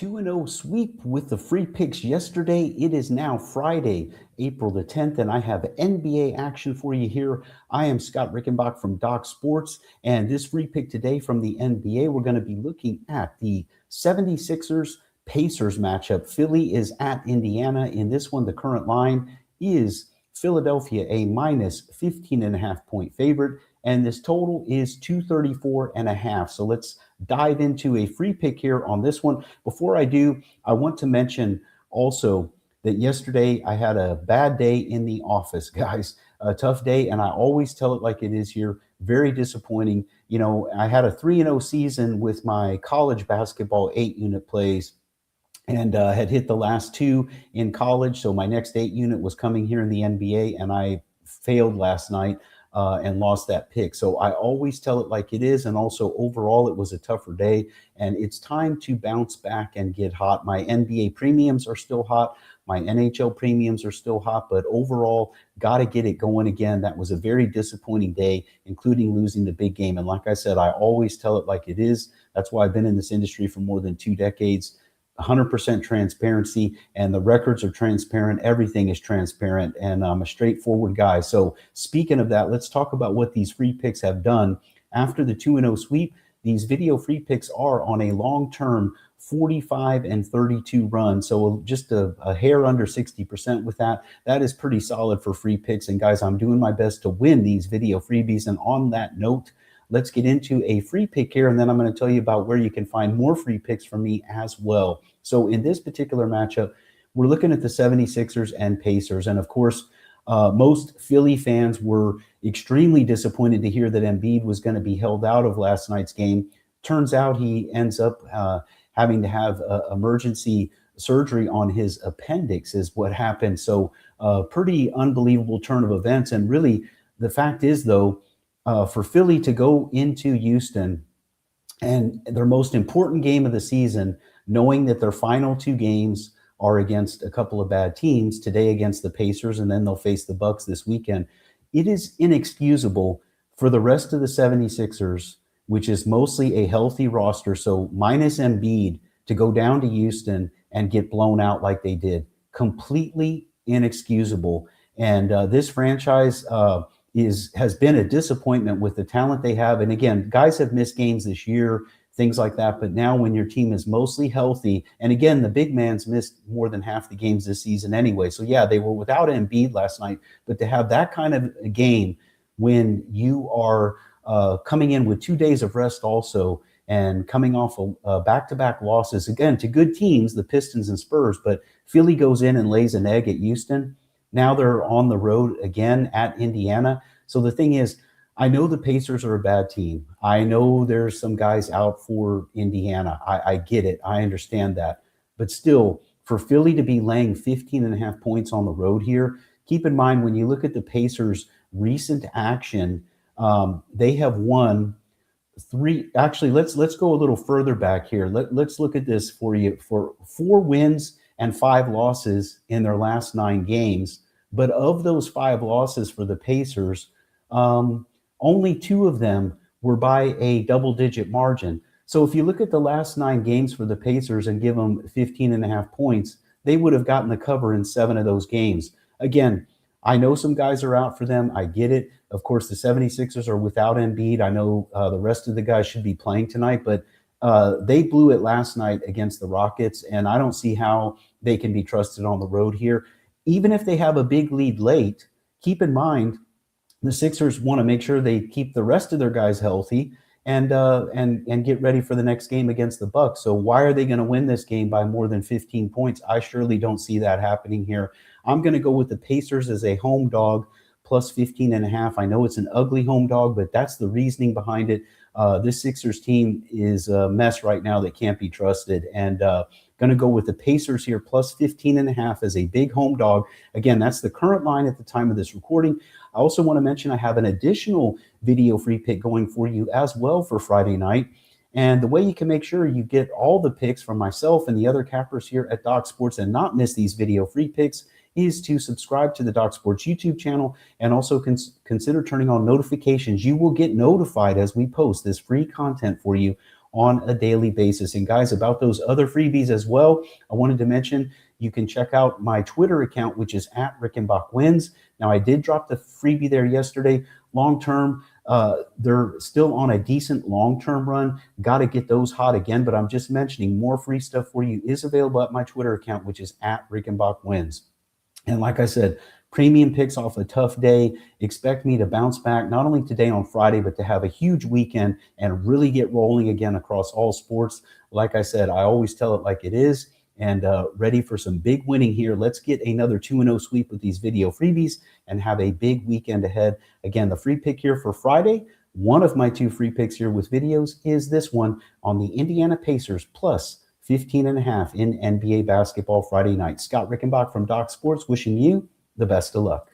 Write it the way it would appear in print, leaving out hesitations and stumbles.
2-0 sweep with the free picks yesterday. It is now Friday, April the 10th, and I have NBA action for you here. I am Scott Rickenbach from Doc Sports, and this free pick today from the NBA, we're going to be looking at the 76ers Pacers matchup. Philly is at Indiana. In this one, the current line is Philadelphia, a minus 15.5 point favorite, and this total is 234.5. So let's dive into a free pick here on this one. Before I do, I want to mention also that yesterday I had a bad day in the office, guys. A tough day, and I always tell it like it is here. Very disappointing. You know, I had a 3-0 season with my college basketball 8-unit plays, and had hit the last two in college. So my next 8-unit was coming here in the NBA, and I failed last night and lost that pick. So I always tell it like it is. And also overall, it was a tougher day, and it's time to bounce back and get hot. My NBA premiums are still hot. My NHL premiums are still hot, but overall, got to get it going again. That was a very disappointing day, including losing the big game. And like I said, I always tell it like it is. That's why I've been in this industry for more than 2 decades. 100% transparency, and the records are transparent. Everything is transparent, and I'm a straightforward guy. So speaking of that, let's talk about what these free picks have done after the 2-0 sweep. These video free picks are on a long-term 45 and 32 run. So just a hair under 60% with that. That is pretty solid for free picks. And guys, I'm doing my best to win these video freebies. And on that note, let's get into a free pick here, and then I'm going to tell you about where you can find more free picks from me as well. So in this particular matchup, we're looking at the 76ers and Pacers. And of course, most Philly fans were extremely disappointed to hear that Embiid was going to be held out of last night's game. Turns out he ends up having to have emergency surgery on his appendix is what happened. So pretty unbelievable turn of events. And really, the fact is, though, for Philly to go into Houston and their most important game of the season, knowing that their final 2 games are against a couple of bad teams, today against the Pacers, and then they'll face the Bucks this weekend, it is inexcusable for the rest of the 76ers, which is mostly a healthy roster, so minus Embiid, to go down to Houston and get blown out like they did. Completely inexcusable. And this franchise has been a disappointment with the talent they have. And again, guys have missed games this year, things like that. But now when your team is mostly healthy, and again, the big man's missed more than half the games this season anyway. So yeah, they were without Embiid last night, but to have that kind of a game when you are coming in with 2 days of rest also, and coming off of back-to-back losses, again, to good teams, the Pistons and Spurs, but Philly goes in and lays an egg at Houston. Now they're on the road again at Indiana. So the thing is, I know the Pacers are a bad team. I know there's some guys out for Indiana. I get it. I understand that. But still, for Philly to be laying 15.5 points on the road here, keep in mind when you look at the Pacers' recent action, they have won 3. Actually, let's go a little further back here. Let's look at this for you. For 4 wins and 5 losses in their last 9 games. But of those 5 losses for the Pacers, only 2 of them were by a double-digit margin. So if you look at the last 9 games for the Pacers and give them 15.5 points, they would have gotten the cover in 7 of those games. Again, I know some guys are out for them. I get it. Of course, the 76ers are without Embiid. I know the rest of the guys should be playing tonight, but they blew it last night against the Rockets, and I don't see how they can be trusted on the road here. Even if they have a big lead late, keep in mind the Sixers want to make sure they keep the rest of their guys healthy and get ready for the next game against the Bucks. So why are they going to win this game by more than 15 points? I surely don't see that happening here. I'm going to go with the Pacers as a home dog plus 15.5. I know it's an ugly home dog, but that's the reasoning behind it. This Sixers team is a mess right now that can't be trusted. And going to go with the Pacers here plus 15.5 as a big home dog. Again, that's the current line at the time of this recording. I also want to mention I have an additional video free pick going for you as well for Friday night. And the way you can make sure you get all the picks from myself and the other cappers here at Doc Sports and not miss these video free picks is to subscribe to the Doc Sports YouTube channel and also consider turning on notifications. You will get notified as we post this free content for you on a daily basis. And guys, about those other freebies as well, I wanted to mention you can check out my Twitter account, which is at Rickenbach Wins. Now, I did drop the freebie there yesterday. Long term, they're still on a decent long-term run. Got to get those hot again, but I'm just mentioning more free stuff for you is available at my Twitter account, which is at Rickenbach Wins. And like I said, premium picks off a tough day. Expect me to bounce back, not only today on Friday, but to have a huge weekend and really get rolling again across all sports. Like I said, I always tell it like it is, and ready for some big winning here. Let's get another 2-0 sweep with these video freebies and have a big weekend ahead. Again, the free pick here for Friday, one of my 2 free picks here with videos is this one on the Indiana Pacers plus 15.5 in NBA basketball Friday night. Scott Rickenbach from Doc Sports wishing you the best of luck.